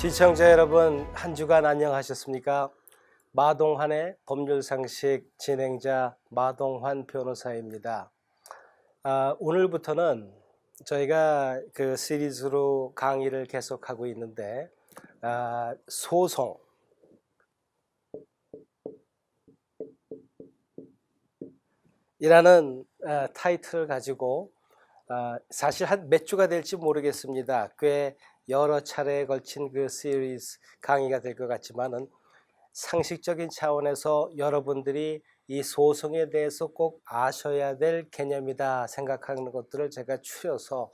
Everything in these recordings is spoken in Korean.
시청자 여러분, 한 주간 안녕하셨습니까? 마동환의 법률상식 진행자 마동환 변호사입니다. 오늘부터는 저희가 그 시리즈로 강의를 계속하고 있는데 소송이라는 타이틀을 가지고 사실 한 몇 주가 될지 모르겠습니다. 꽤 여러 차례에 걸친 그 시리즈 강의가 될 것 같지만은 상식적인 차원에서 여러분들이 이 소송에 대해서 꼭 아셔야 될 개념이다 생각하는 것들을 제가 추려서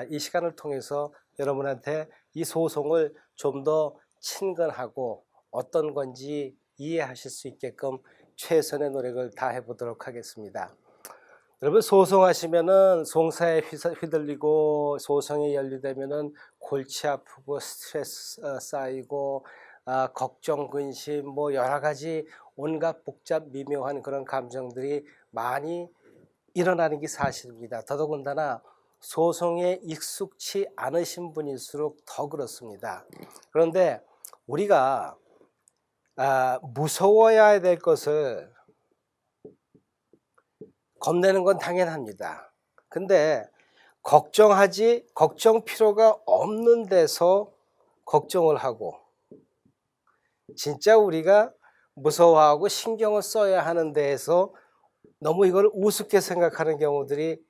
이 시간을 통해서 여러분한테 이 소송을 좀 더 친근하고 어떤 건지 이해하실 수 있게끔 최선의 노력을 다해 보도록 하겠습니다. 여러분, 소송하시면은 송사에 휘둘리고 소송에 연루되면은 골치 아프고 스트레스 쌓이고 걱정, 근심, 뭐 여러 가지 온갖 복잡 미묘한 그런 감정들이 많이 일어나는 게 사실입니다. 더더군다나 소송에 익숙치 않으신 분일수록 더 그렇습니다. 그런데 우리가 무서워야 될 것을 겁내는 건 당연합니다. 근데 걱정 필요가 없는 데서 걱정을 하고 진짜 우리가 무서워하고 신경을 써야 하는 데에서 너무 이걸 우습게 생각하는 경우들이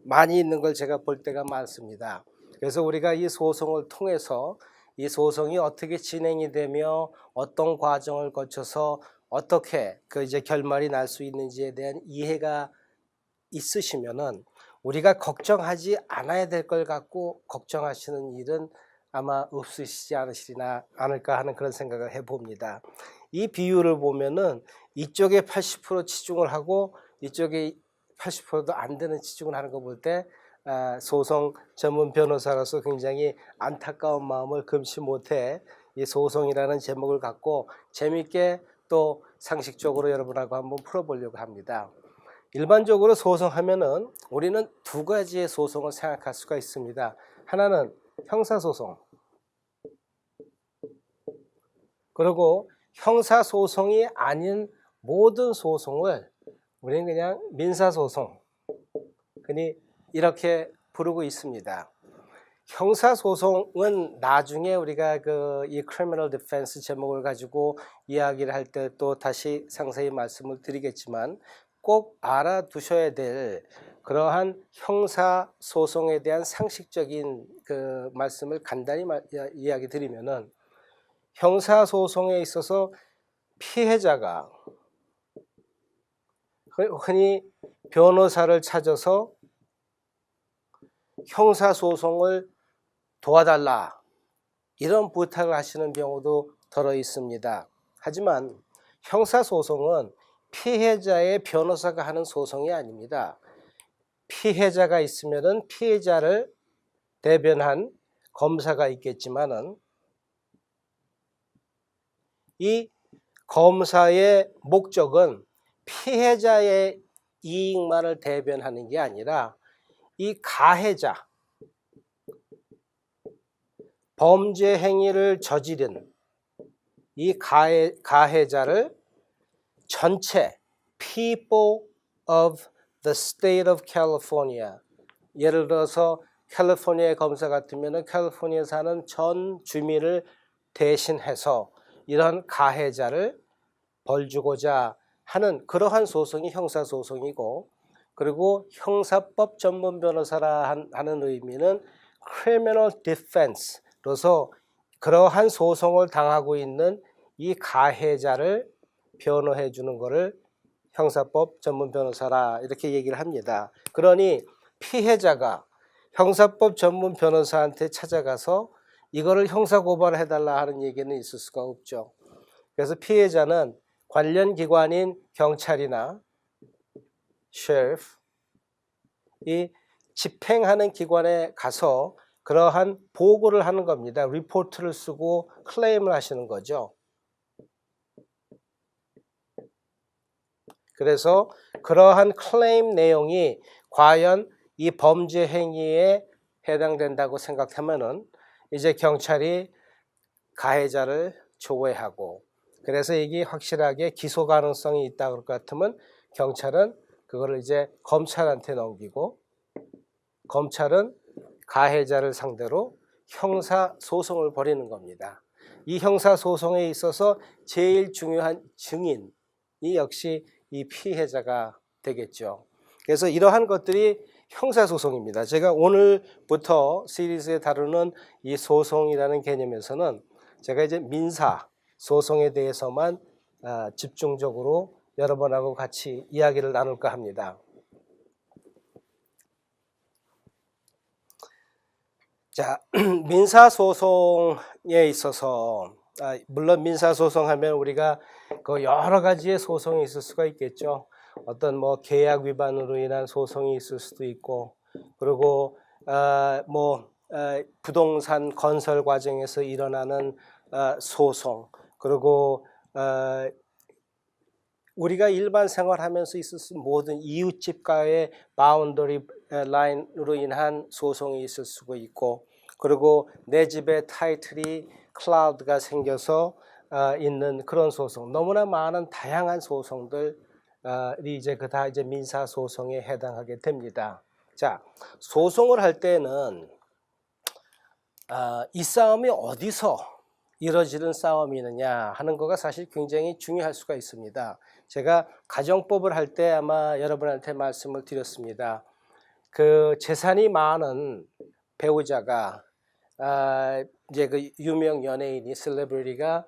많이 있는 걸 제가 볼 때가 많습니다. 그래서 우리가 이 소송을 통해서 이 소송이 어떻게 진행이 되며 어떤 과정을 거쳐서 어떻게 이제 결말이 날 수 있는지에 대한 이해가 있으시면은 우리가 걱정하지 않아야 될 걸 갖고 걱정하시는 일은 아마 없으시지 않을까 하는 그런 생각을 해봅니다. 이 비율을 보면은 이쪽에 80% 치중을 하고 이쪽에 80%도 안 되는 치중을 하는 거 볼 때 소송 전문 변호사로서 굉장히 안타까운 마음을 금치 못해 이 소송이라는 제목을 갖고 재미있게 또 상식적으로 여러분하고 한번 풀어보려고 합니다. 일반적으로 소송하면은 우리는 두 가지의 소송을 생각할 수가 있습니다. 하나는 형사소송, 그리고 형사소송이 아닌 모든 소송을 우리는 그냥 민사소송, 흔히 이렇게 부르고 있습니다. 형사소송은 나중에 우리가 이 criminal defense 제목을 가지고 이야기를 할 때 또 다시 상세히 말씀을 드리겠지만 꼭 알아두셔야 될 그러한 형사소송에 대한 상식적인 그 말씀을 간단히 이야기 드리면은 형사소송에 있어서 피해자가 흔히 변호사를 찾아서 형사소송을 도와달라 이런 부탁을 하시는 경우도 덜어 있습니다. 하지만 형사소송은 피해자의 변호사가 하는 소송이 아닙니다. 피해자가 있으면은 피해자를 대변한 검사가 있겠지만은 이 검사의 목적은 피해자의 이익만을 대변하는 게 아니라 이 가해자, 범죄 행위를 저지른 이 가해자를 전체 people of the state of California, 예를 들어서 캘리포니아의 검사 같으면 캘리포니아에 사는 전 주민을 대신해서 이런 가해자를 벌주고자 하는 그러한 소송이 형사소송이고, 그리고 형사법 전문 변호사라 하는 의미는 criminal defense로서 그러한 소송을 당하고 있는 이 가해자를 변호해 주는 것을 형사법 전문 변호사라 이렇게 얘기를 합니다. 그러니 피해자가 형사법 전문 변호사한테 찾아가서 이거를 형사 고발을 해달라 하는 얘기는 있을 수가 없죠. 그래서 피해자는 관련 기관인 경찰이나 셰리프, 이 집행하는 기관에 가서 그러한 보고를 하는 겁니다. 리포트를 쓰고 클레임을 하시는 거죠. 그래서 그러한 클레임 내용이 과연 이 범죄 행위에 해당된다고 생각하면은 이제 경찰이 가해자를 조회하고, 그래서 이게 확실하게 기소 가능성이 있다 그럴 것 같으면 경찰은 그거를 이제 검찰한테 넘기고, 검찰은 가해자를 상대로 형사 소송을 벌이는 겁니다. 이 형사 소송에 있어서 제일 중요한 증인이 역시 이 피해자가 되겠죠. 그래서 이러한 것들이 형사소송입니다. 제가 오늘부터 시리즈에 다루는 이 소송이라는 개념에서는 제가 이제 민사 소송에 대해서만 집중적으로 여러분하고 같이 이야기를 나눌까 합니다. 자, 민사소송에 있어서 물론 민사소송하면 우리가 그 여러 가지의 소송이 있을 수가 있겠죠. 어떤 뭐 계약 위반으로 인한 소송이 있을 수도 있고, 그리고 부동산 건설 과정에서 일어나는 소송, 그리고 우리가 일반 생활하면서 있을 수 있는 모든 이웃집과의 바운더리 라인으로 인한 소송이 있을 수가 있고, 그리고 내 집에 타이틀이 클라우드가 생겨서 있는 그런 소송, 너무나 많은 다양한 소송들이 이제 다 이제 민사 소송에 해당하게 됩니다. 자, 소송을 할 때는 이 싸움이 어디서 이루어지는 싸움이느냐 하는 거가 사실 굉장히 중요할 수가 있습니다. 제가 가정법을 할 때 아마 여러분한테 말씀을 드렸습니다. 그 재산이 많은 배우자가 이제 그 유명 연예인이 셀레브리티가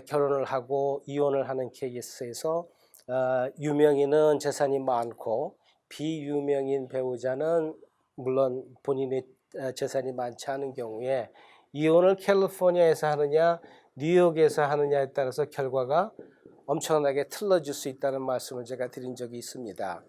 결혼을 하고 이혼을 하는 케이스에서 유명인은 재산이 많고 비유명인 배우자는 물론 본인의 재산이 많지 않은 경우에 이혼을 캘리포니아에서 하느냐 뉴욕에서 하느냐에 따라서 결과가 엄청나게 틀어질 수 있다는 말씀을 제가 드린 적이 있습니다.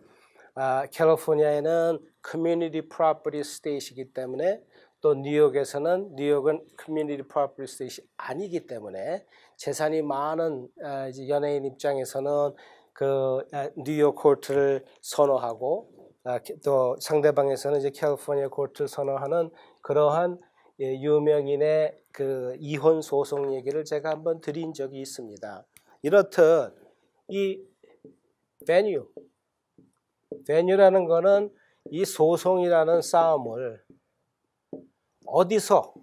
캘리포니아에는 커뮤니티 프로퍼티 스테이트이기 때문에, 또 뉴욕은 커뮤니티 프로퍼티 스테이트 아니기 때문에 재산이 많은 이제 연예인 입장에서는 그 뉴욕 코트를 선호하고, 또 상대방에서는 이제 캘리포니아 코트를 선호하는 그러한 유명인의 그 이혼 소송 얘기를 제가 한번 드린 적이 있습니다. 이렇듯 이 베뉴라는 거는 이 소송이라는 싸움을 어디서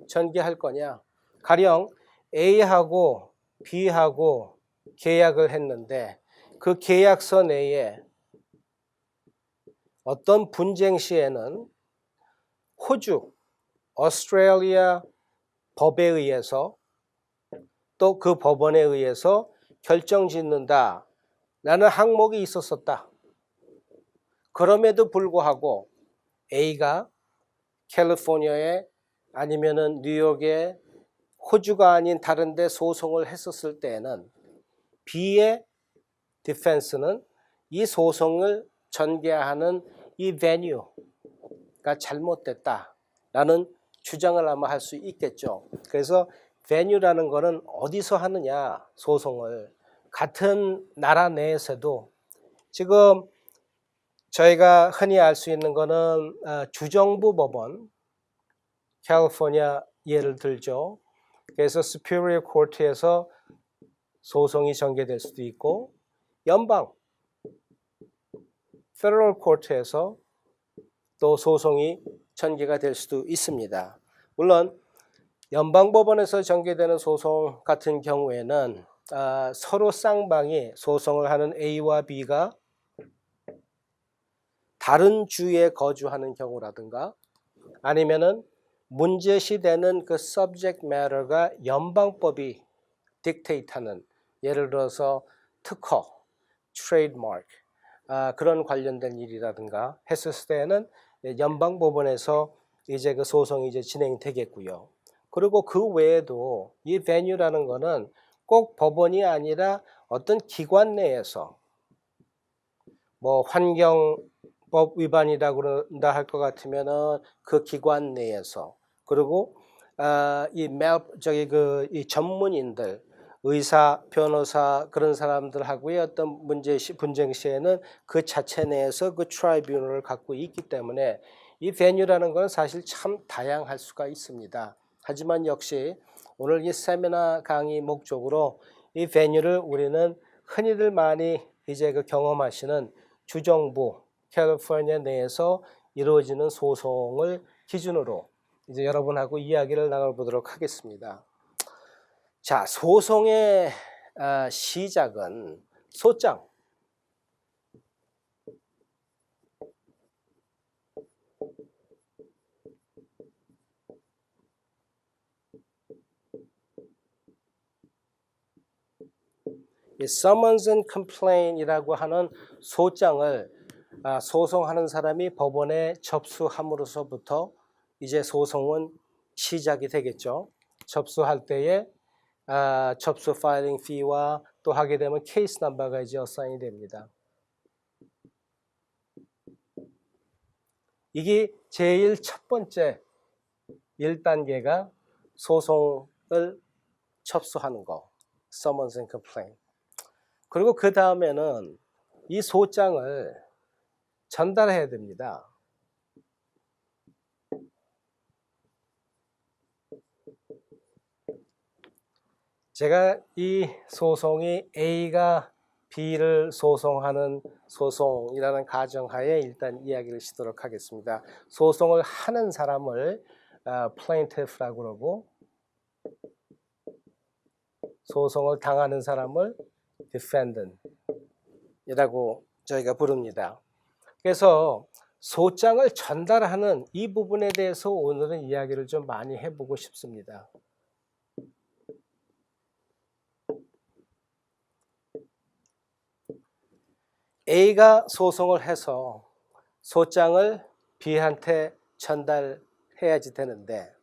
전개할 거냐. 가령 A하고 B하고 계약을 했는데 그 계약서 내에 어떤 분쟁 시에는 호주, 오스트레일리아 법에 의해서 또 그 법원에 의해서 결정짓는다 라는 항목이 있었었다. 그럼에도 불구하고 A가 캘리포니아에 아니면은 뉴욕에 호주가 아닌 다른 데 소송을 했었을 때에는 B의 디펜스는 이 소송을 전개하는 이 베뉴가 잘못됐다라는 주장을 아마 할 수 있겠죠. 그래서 베뉴라는 거는 어디서 하느냐, 소송을 같은 나라 내에서도 지금 저희가 흔히 알 수 있는 거는 주정부 법원, 캘리포니아 예를 들죠. 그래서 Superior Court에서 소송이 전개될 수도 있고, 연방 Federal Court에서 또 소송이 전개가 될 수도 있습니다. 물론 연방법원에서 전개되는 소송 같은 경우에는 서로 쌍방이 소송을 하는 A와 B가 다른 주에 거주하는 경우라든가, 아니면은 문제시되는 그 subject matter가 연방법이 딕테이트하는, 예를 들어서 특허, 트레이드마크 그런 관련된 일이라든가 했을 때는 연방법원에서 이제 그 소송이 이제 진행되겠고요. 그리고 그 외에도 이 베뉴라는 거는 꼭 법원이 아니라 어떤 기관 내에서 뭐 환경법 위반이라고 그런다 할 것 같으면은 그 기관 내에서, 그리고 이 전문인들, 의사, 변호사 그런 사람들하고의 어떤 분쟁 시에는 그 자체 내에서 그 트라이뷰널을 갖고 있기 때문에 이 venue라는 것은 사실 참 다양할 수가 있습니다. 하지만 역시 오늘 이 세미나 강의 목적으로 이 venue를 우리는 흔히들 많이 이제 그 경험하시는 주정부 캘리포니아 내에서 이루어지는 소송을 기준으로 이제 여러분하고 이야기를 나눠보도록 하겠습니다. 자, 소송의 시작은 소장. 이 summons and complaint이라고 하는 소장을 소송하는 사람이 법원에 접수함으로써부터 이제 소송은 시작이 되겠죠. 접수할 때에 접수 파일링 피와 또 하게 되면 케이스 넘버가 이제 어사인이 됩니다. 이게 제일 첫 번째 1단계가 소송을 접수하는 거, summons and complaint. 그리고 그 다음에는 이 소장을 전달해야 됩니다. 제가 이 소송이 A가 B를 소송하는 소송이라는 가정하에 일단 이야기를 시도록 하겠습니다. 소송을 하는 사람을 plaintiff라고 그러고 소송을 당하는 사람을 defendant이라고 저희가 부릅니다. 그래서 소장을 전달하는 이 부분에 대해서 오늘은 이야기를 좀 많이 해보고 싶습니다. A가 소송을 해서 소장을 B한테 전달해야지 되는데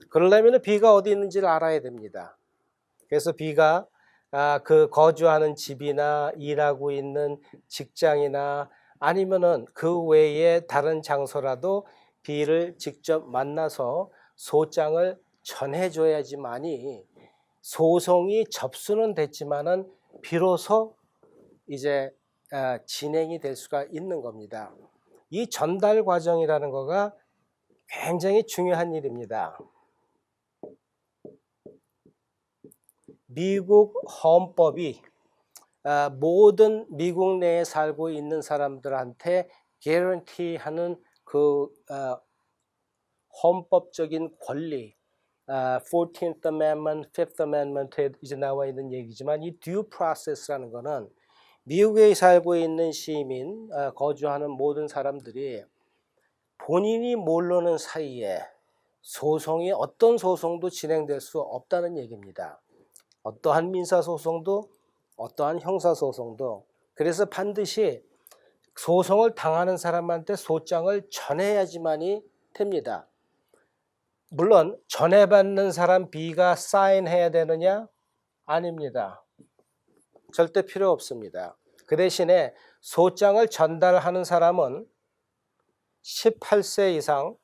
그러려면 B가 어디 있는지를 알아야 됩니다. 그래서 B가 그 거주하는 집이나 일하고 있는 직장이나 아니면은 그 외에 다른 장소라도 B를 직접 만나서 소장을 전해줘야지만이 소송이 접수는 됐지만은 비로소 이제 진행이 될 수가 있는 겁니다. 이 전달 과정이라는 거가 굉장히 중요한 일입니다. 미국 헌법이 모든 미국 내에 살고 있는 사람들한테 개런티하는 그 헌법적인 권리, 14th Amendment, 5th Amendment에 이제 나와 있는 얘기지만 이 due process라는 거는 미국에 살고 있는 시민, 거주하는 모든 사람들이 본인이 모르는 사이에 소송이 어떤 소송도 진행될 수 없다는 얘기입니다. 어떠한 민사소송도 어떠한 형사소송도. 그래서 반드시 소송을 당하는 사람한테 소장을 전해야지만이 됩니다. 물론 전해받는 사람 B가 사인해야 되느냐? 아닙니다. 절대 필요 없습니다. 그 대신에 소장을 전달하는 사람은 18세 이상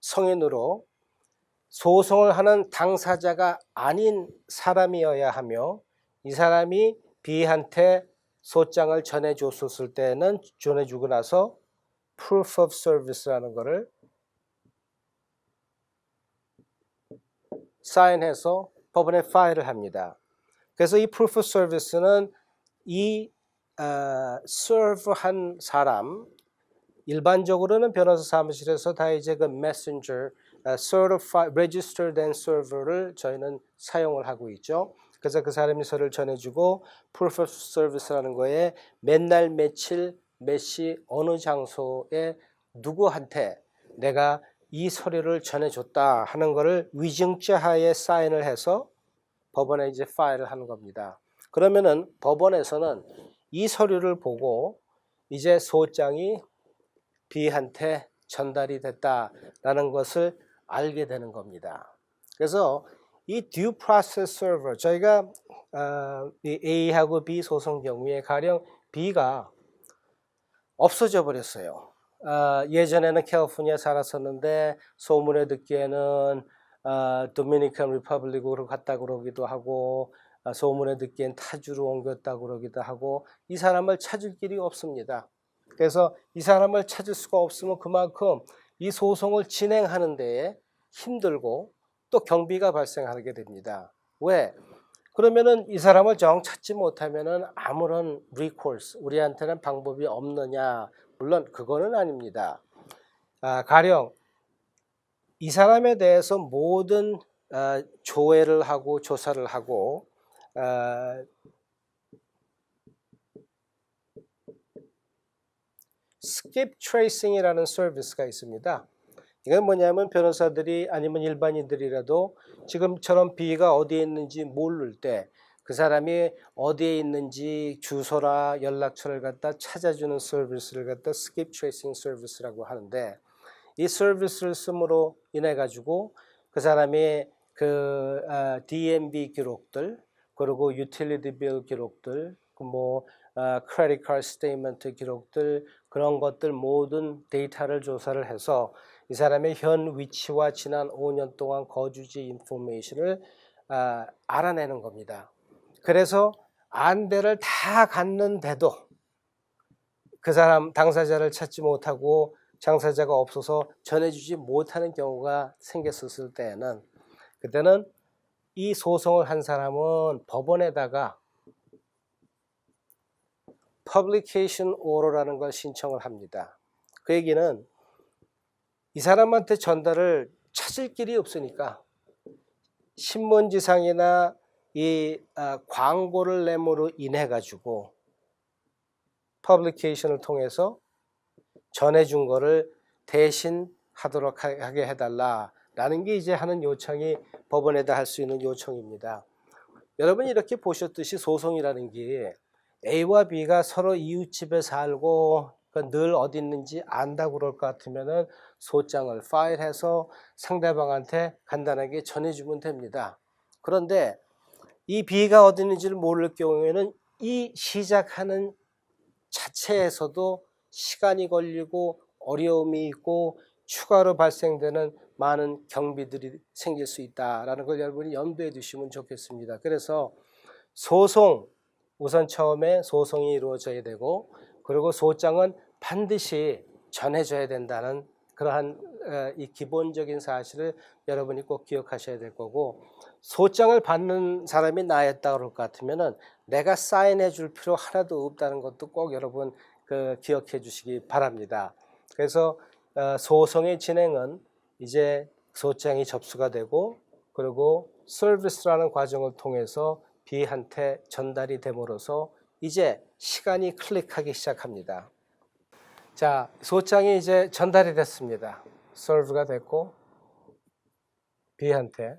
성인으로 소송을 하는 당사자가 아닌 사람이어야 하며 이 사람이 B한테 소장을 전해줬을 때는 전해주고 나서 proof of service라는 것을 사인해서 법원에 파일을 합니다. 그래서 이 proof of service는 이 serve한 사람, 일반적으로는 변호사 사무실에서 다 이제 그 messenger, certified, registered and server를 저희는 사용을 하고 있죠. 그래서 그 사람이 서류를 전해주고 proof of service라는 거에 맨날 며칠 몇 시 어느 장소에 누구한테 내가 이 서류를 전해줬다 하는 것을 위증죄하에 사인을 해서 법원에 이제 파일을 하는 겁니다. 그러면은 법원에서는 이 서류를 보고 이제 소장이 B한테 전달이 됐다라는 것을 알게 되는 겁니다. 그래서 이 due process server, 저희가 이 A하고 B 소송 경우에 가령 B가 없어져 버렸어요. 예전에는 캘리포니아에 살았었는데 소문에 듣기에는 도미니칸 리퍼블릭으로 갔다 그러기도 하고 소문에 듣기엔 타주로 옮겼다 그러기도 하고 이 사람을 찾을 길이 없습니다. 그래서 이 사람을 찾을 수가 없으면 그만큼 이 소송을 진행하는 데에 힘들고 또 경비가 발생하게 됩니다. 왜? 그러면은 이 사람을 정 찾지 못하면은 아무런 recourse, 우리한테는 방법이 없느냐? 물론 그거는 아닙니다. 가령 이 사람에 대해서 모든 조회를 하고 조사를 하고 skip tracing이라는 서비스가 있습니다. 이건 뭐냐면 변호사들이 아니면 일반인들이라도 지금처럼 B가 어디에 있는지 모를 때 그 사람이 어디에 있는지 주소나 연락처를 갖다 찾아주는 서비스를 갖다 skip tracing 서비스라고 하는데, 이 서비스를 씀으로 인해 가지고 그 사람이 그 DMV 기록들, 그리고 유틸리티 빌 기록들, 크레딧 카드 스테이트먼트 기록들, 그런 것들 모든 데이터를 조사를 해서 이 사람의 현 위치와 지난 5년 동안 거주지 인포메이션을 알아내는 겁니다. 그래서 안대를 다 갔는데도 그 사람 당사자를 찾지 못하고 당사자가 없어서 전해주지 못하는 경우가 생겼을 때에는, 그때는 이 소송을 한 사람은 법원에다가 publication order라는 걸 신청을 합니다. 그 얘기는 이 사람한테 전달을 찾을 길이 없으니까 신문지상이나 이 광고를 내므로 인해 가지고 퍼블리케이션을 통해서 전해준 거를 대신 하도록 하게 해달라라는 게 이제 하는 요청이 법원에다 할 수 있는 요청입니다. 여러분이 이렇게 보셨듯이 소송이라는 게 A와 B가 서로 이웃집에 살고 늘 어디 있는지 안다고 그럴 것 같으면은 소장을 파일해서 상대방한테 간단하게 전해주면 됩니다. 그런데 이 B가 어디 있는지를 모를 경우에는 이 시작하는 자체에서도 시간이 걸리고 어려움이 있고 추가로 발생되는 많은 경비들이 생길 수 있다라는 걸 여러분이 염두에 두시면 좋겠습니다. 그래서 소송, 우선 처음에 소송이 이루어져야 되고, 그리고 소장은 반드시 전해줘야 된다는 그러한 이 기본적인 사실을 여러분이 꼭 기억하셔야 될 거고, 소장을 받는 사람이 나였다 그럴 것 같으면은 내가 사인해 줄 필요 하나도 없다는 것도 꼭 여러분 기억해 주시기 바랍니다. 그래서 소송의 진행은 이제 소장이 접수가 되고, 그리고 서비스라는 과정을 통해서 B한테 전달이 됨으로써 이제 시간이 클릭하기 시작합니다. 자, 소장이 이제 전달이 됐습니다. 서브가 됐고 B한테.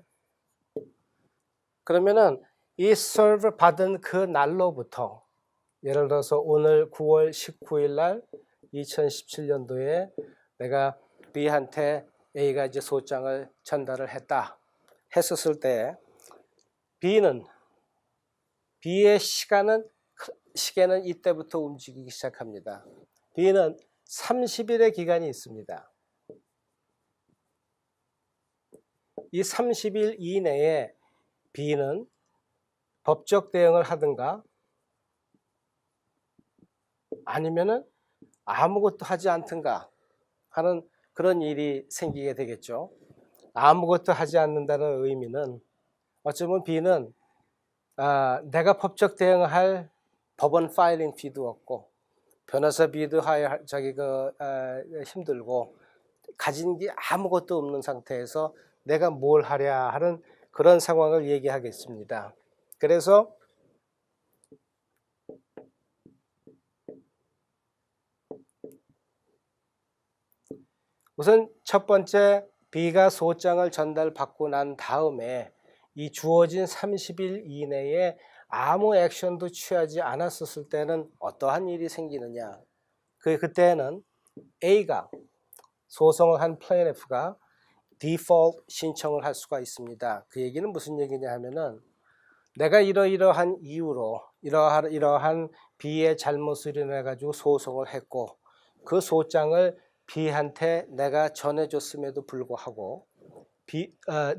그러면은 이 서브 받은 그 날로부터, 예를 들어서 오늘 9월 19일 날 2017년도에 내가 B한테 A가 이제 소장을 전달을 했었을 때 B의 시계는 이때부터 움직이기 시작합니다. B는 30일의 기간이 있습니다. 이 30일 이내에 B는 법적 대응을 하든가 아니면은 아무것도 하지 않든가 하는 그런 일이 생기게 되겠죠. 아무것도 하지 않는다는 의미는 어쩌면 B는 내가 법적 대응할 법원 파일링 피도 없고 변호사 비도 힘들고 가진 게 아무것도 없는 상태에서 내가 뭘 하랴 하는 그런 상황을 얘기하겠습니다. 그래서 우선 첫 번째, B가 소장을 전달받고 난 다음에 이 주어진 30일 이내에 아무 액션도 취하지 않았었을 때는 어떠한 일이 생기느냐. 그때는 A가, 소송을 한 플레인티프가 디폴트 신청을 할 수가 있습니다. 그 얘기는 무슨 얘기냐 하면은 내가 이러이러한 이유로 이러한 B의 잘못을 인해 가지고 소송을 했고 그 소장을 B한테 내가 전해줬음에도 불구하고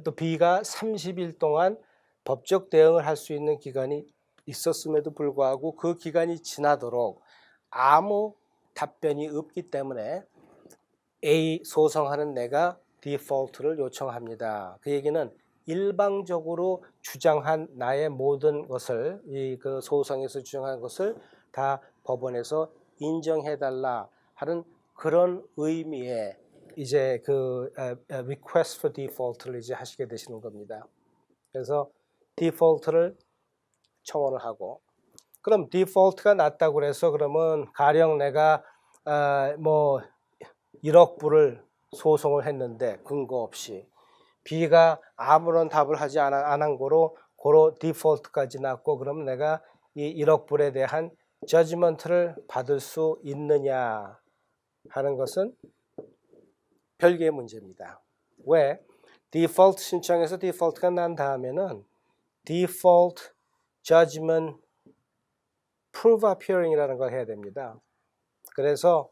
또 B가 30일 동안 법적 대응을 할 수 있는 기간이 있었음에도 불구하고 그 기간이 지나도록 아무 답변이 없기 때문에 A 소송하는 내가 디폴트를 요청합니다. 그 얘기는 일방적으로 주장한 나의 모든 것을 그 소송에서 주장한 것을 다 법원에서 인정해달라 하는 그런 의미의 이제 그 request for default를 이제 하시게 되시는 겁니다. 그래서 디폴트를 청원을 하고, 그럼 디폴트가 났다고 그래서 그러면 가령 내가 뭐 1억 불을 소송을 했는데 근거 없이 B가 아무런 답을 하지 안 한 거로 고로 디폴트까지 났고, 그러면 내가 이 1억 불에 대한 저지먼트를 받을 수 있느냐 하는 것은 별개의 문제입니다. 왜? 디폴트 신청에서 디폴트가 난 다음에는 디폴트 judgment proof appearing이라는 걸 해야 됩니다. 그래서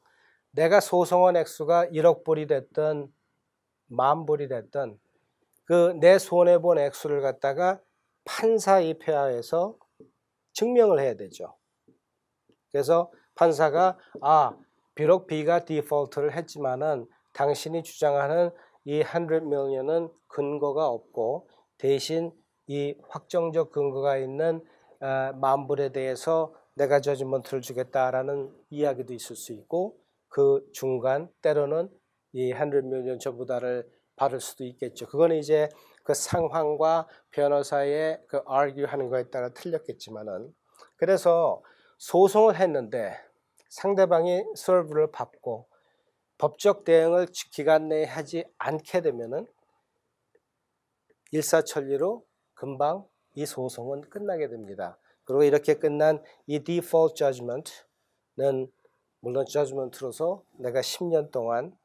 내가 소송한 액수가 1억 불이 됐든 10,000불이 됐든 그 내 손해본 액수를 갖다가 판사 입회하에서 증명을 해야 되죠. 그래서 판사가 비록 B가 디폴트를 했지만은 당신이 주장하는 이 100 million은 근거가 없고 대신 이 확정적 근거가 있는 10,000불에 대해서 내가 저지먼트를 주겠다라는 이야기도 있을 수 있고, 그 중간 때로는 이 100 million 전부 다를 받을 수도 있겠죠. 그거는 이제 그 상황과 변호사의 그 argue 하는 거에 따라 틀렸겠지만은, 그래서 소송을 했는데 상대방이 서브를 받고 법적 대응을 기간 내에 하지 않게 되면은 일사천리로 금방 이 소송은 끝나게 됩니다. 그리고 이렇게 끝난 이 default judgment는 물론 judgment로서 내가 10년 동안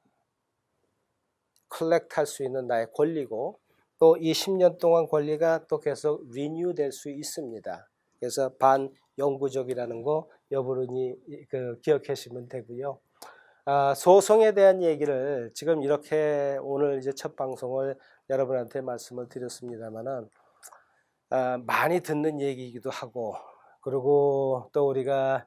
컬렉트 할 수 있는 나의 권리고, 또 이 10년 동안 권리가 또 계속 renew 될 수 있습니다. 그래서 반영구적이라는 거 여러분이 기억하시면 되고요. 소송에 대한 얘기를 지금 이렇게 오늘 이제 첫 방송을 여러분한테 말씀을 드렸습니다만은 많이 듣는 얘기이기도 하고, 그리고 또 우리가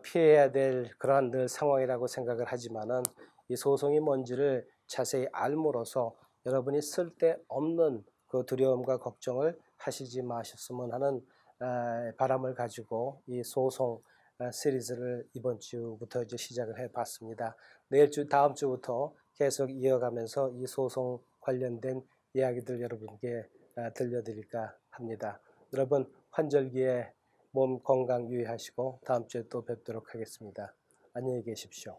피해야 될 그러한 늘 상황이라고 생각을 하지만은 이 소송이 뭔지를 자세히 알므로써 여러분이 쓸데없는 그 두려움과 걱정을 하시지 마셨으면 하는 바람을 가지고 이 소송 시리즈를 이번 주부터 이제 시작을 해봤습니다. 다음 주부터 계속 이어가면서 이 소송 관련된 이야기들 여러분께 들려드릴까 합니다. 여러분 환절기에 몸 건강 유의하시고 다음 주에 또 뵙도록 하겠습니다. 안녕히 계십시오.